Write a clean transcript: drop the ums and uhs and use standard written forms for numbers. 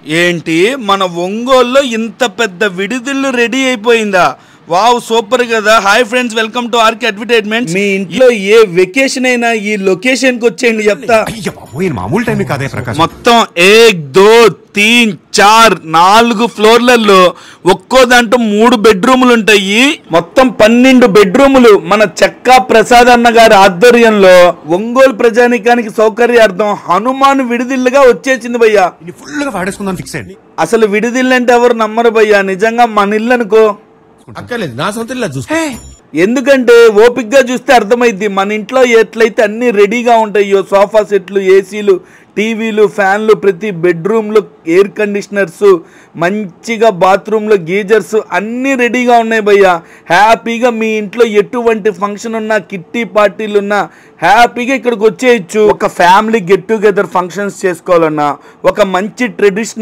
ఏంటి మన ఒంగోలులో ఇంత పెద్ద విడిదిల్లు రెడీ అయిపోయిందా? వావ్, సూపర్ కదా. Hi friends, welcome to RK advertisements. మీ ఇంట్లో ఏ వెకేషన్ అయినా ఈ లొకేషన్ కి వచ్చేయండి చెప్తా. మామూలు టైం కాదే ప్రకాష్. మొత్తం 1 2 3 4 4 ఫ్లోర్లలో ఒక్కో దాంట్లో 3 బెడ్రూములు ఉంటాయి. మొత్తం 12 బెడ్రూములు మన చెక్కా ప్రసాద్ అన్న గారి ఆధ్వర్యంలో ఒంగోలు ప్రజానికానికి సౌకర్యార్థం హనుమాన్ విడిదిల్లుగా వచ్చేసింది భయ్యా. ఫుల్ గా వాడేసుకుందాం ఫిక్స్ అయ్యండి. అసలు విడిదిల్లు అంటే ఎవరు నమ్మరు భయ్యా, నిజంగా మన ఇల్లు అనుకో. అక్కర్లేదు, నా సొంత ఇల్లు చూస్తే. ఎందుకంటే ఓపిక్ గా చూస్తే అర్థమైద్ది. మన ఇంట్లో ఎట్లయితే అన్ని రెడీగా ఉంటాయో, సోఫా సెట్లు, ఏసీలు, టీవీలు, ఫ్యాన్లు, ప్రతి బెడ్రూమ్లో ఎయిర్ కండిషనర్స్, మంచిగా బాత్రూంలో గీజర్స్ అన్నీ రెడీగా ఉన్నాయి భయ్యా. హ్యాపీగా మీ ఇంట్లో ఎటువంటి ఫంక్షన్ ఉన్నా, కిట్టి పార్టీలు ఉన్నా హ్యాపీగా ఇక్కడికి వచ్చేయచ్చు. ఒక ఫ్యామిలీ గెట్ టుగెదర్ ఫంక్షన్స్ చేసుకోవాలన్నా, ఒక మంచి ట్రెడిషనల్